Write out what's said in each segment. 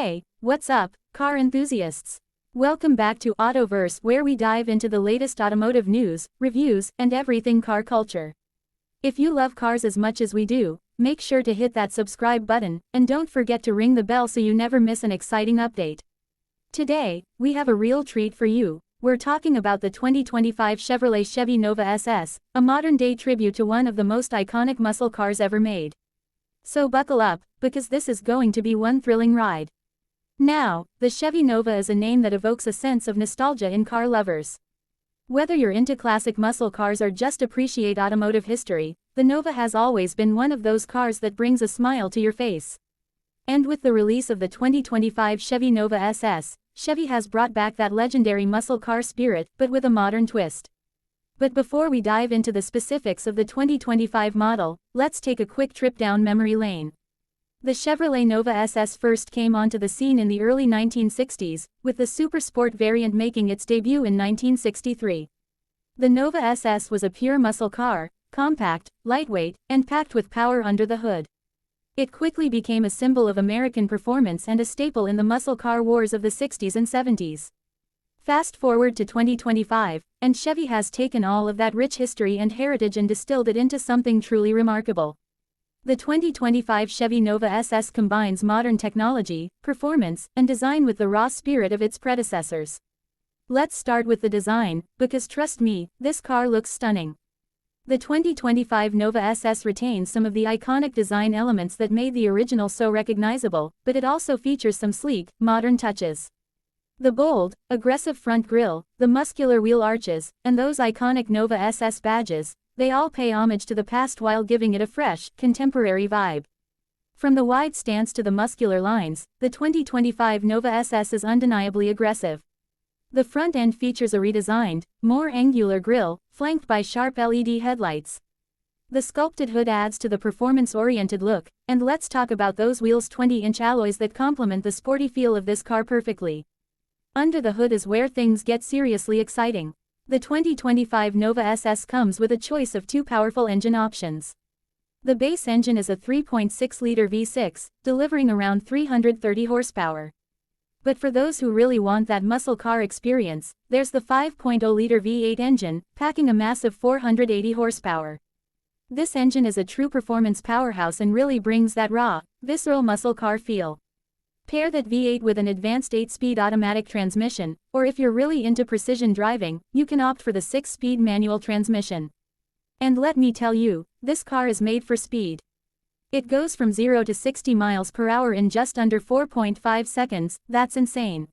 Hey, what's up, car enthusiasts? Welcome back to Autoverse, where we dive into the latest automotive news, reviews, and everything car culture. If you love cars as much as we do, make sure to hit that subscribe button, and don't forget to ring the bell so you never miss an exciting update. Today, we have a real treat for you. We're talking about the 2025 Chevrolet Chevy Nova SS, a modern-day tribute to one of the most iconic muscle cars ever made. So buckle up, because this is going to be one thrilling ride. Now, the Chevy Nova is a name that evokes a sense of nostalgia in car lovers. Whether you're into classic muscle cars or just appreciate automotive history, the Nova has always been one of those cars that brings a smile to your face. And with the release of the 2025 Chevy Nova SS, Chevy has brought back that legendary muscle car spirit, but with a modern twist. But before we dive into the specifics of the 2025 model, let's take a quick trip down memory lane. The Chevrolet Nova SS first came onto the scene in the early 1960s, with the Super Sport variant making its debut in 1963. The Nova SS was a pure muscle car, compact, lightweight, and packed with power under the hood. It quickly became a symbol of American performance and a staple in the muscle car wars of the 60s and 70s. Fast forward to 2025, and Chevy has taken all of that rich history and heritage and distilled it into something truly remarkable. The 2025 Chevy Nova SS combines modern technology, performance, and design with the raw spirit of its predecessors. Let's start with the design, because trust me, this car looks stunning. The 2025 Nova SS retains some of the iconic design elements that made the original so recognizable, but it also features some sleek, modern touches. The bold, aggressive front grille, the muscular wheel arches, and those iconic Nova SS badges, they all pay homage to the past while giving it a fresh, contemporary vibe. From the wide stance to the muscular lines, the 2025 Nova SS is undeniably aggressive. The front end features a redesigned, more angular grille, flanked by sharp LED headlights. The sculpted hood adds to the performance-oriented look, and let's talk about those wheels' 20-inch alloys that complement the sporty feel of this car perfectly. Under the hood is where things get seriously exciting. The 2025 Nova SS comes with a choice of two powerful engine options. The base engine is a 3.6-liter V6, delivering around 330 horsepower. But for those who really want that muscle car experience, there's the 5.0-liter V8 engine, packing a massive 480 horsepower. This engine is a true performance powerhouse and really brings that raw, visceral muscle car feel. Pair that V8 with an advanced 8-speed automatic transmission, or if you're really into precision driving, you can opt for the 6-speed manual transmission. And let me tell you, this car is made for speed. It goes from 0 to 60 miles per hour in just under 4.5 seconds, that's insane.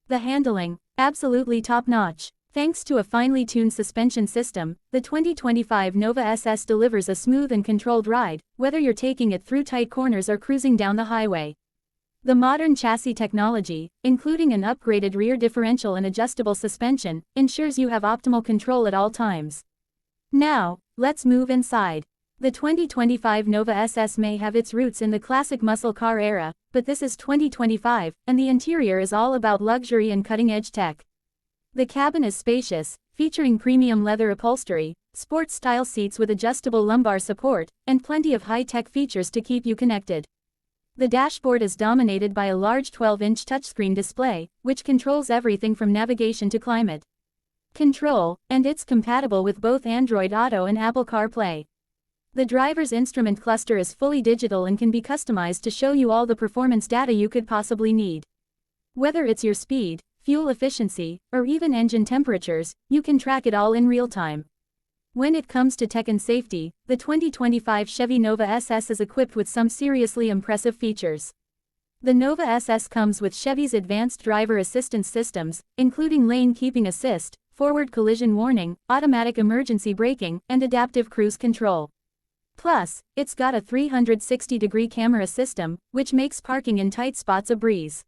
The handling, absolutely top-notch. Thanks to a finely tuned suspension system, the 2025 Nova SS delivers a smooth and controlled ride, whether you're taking it through tight corners or cruising down the highway. The modern chassis technology, including an upgraded rear differential and adjustable suspension, ensures you have optimal control at all times. Now, let's move inside. The 2025 Nova SS may have its roots in the classic muscle car era, but this is 2025, and the interior is all about luxury and cutting-edge tech. The cabin is spacious, featuring premium leather upholstery, sports-style seats with adjustable lumbar support, and plenty of high-tech features to keep you connected. The dashboard is dominated by a large 12-inch touchscreen display, which controls everything from navigation to climate control, and it's compatible with both Android Auto and Apple CarPlay. The driver's instrument cluster is fully digital and can be customized to show you all the performance data you could possibly need. Whether it's your speed, fuel efficiency, or even engine temperatures, you can track it all in real time. When it comes to tech and safety, the 2025 Chevy Nova SS is equipped with some seriously impressive features. The Nova SS comes with Chevy's advanced driver assistance systems, including lane keeping assist, forward collision warning, automatic emergency braking, and adaptive cruise control. Plus, it's got a 360-degree camera system, which makes parking in tight spots a breeze.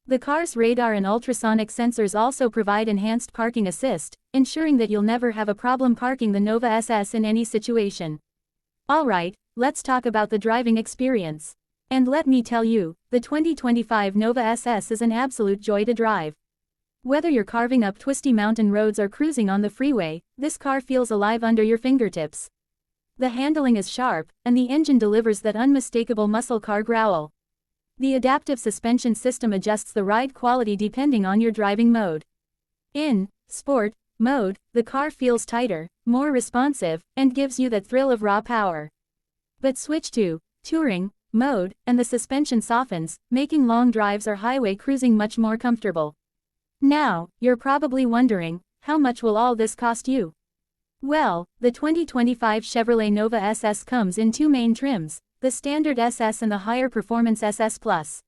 The car's radar and ultrasonic sensors also provide enhanced parking assist, ensuring that you'll never have a problem parking the Nova SS in any situation. Alright, let's talk about the driving experience. And let me tell you, the 2025 Nova SS is an absolute joy to drive. Whether you're carving up twisty mountain roads or cruising on the freeway, this car feels alive under your fingertips. The handling is sharp, and the engine delivers that unmistakable muscle car growl. The adaptive suspension system adjusts the ride quality depending on your driving mode. In Sport mode, the car feels tighter, more responsive, and gives you that thrill of raw power. But switch to Touring mode, and the suspension softens, making long drives or highway cruising much more comfortable. Now, you're probably wondering, how much will all this cost you? Well, the 2025 Chevrolet Nova SS comes in two main trims, the standard SS and the higher performance SS Plus.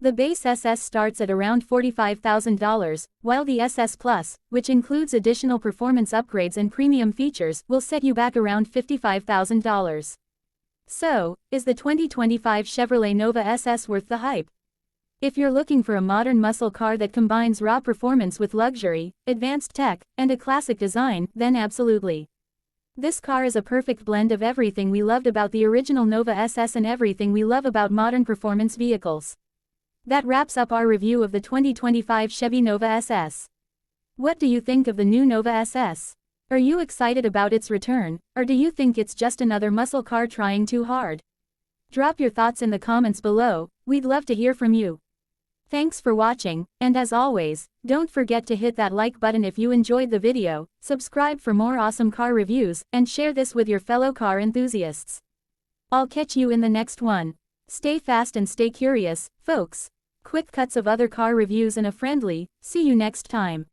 The base SS starts at around $45,000, while the SS Plus, which includes additional performance upgrades and premium features, will set you back around $55,000. So, is the 2025 Chevrolet Nova SS worth the hype? If you're looking for a modern muscle car that combines raw performance with luxury, advanced tech, and a classic design, then absolutely. This car is a perfect blend of everything we loved about the original Nova SS and everything we love about modern performance vehicles. That wraps up our review of the 2025 Chevy Nova SS. What do you think of the new Nova SS? Are you excited about its return, or do you think it's just another muscle car trying too hard? Drop your thoughts in the comments below, we'd love to hear from you. Thanks for watching, and as always, don't forget to hit that like button if you enjoyed the video, subscribe for more awesome car reviews, and share this with your fellow car enthusiasts. I'll catch you in the next one. Stay fast and stay curious, folks. Quick cuts of other car reviews and a friendly, see you next time.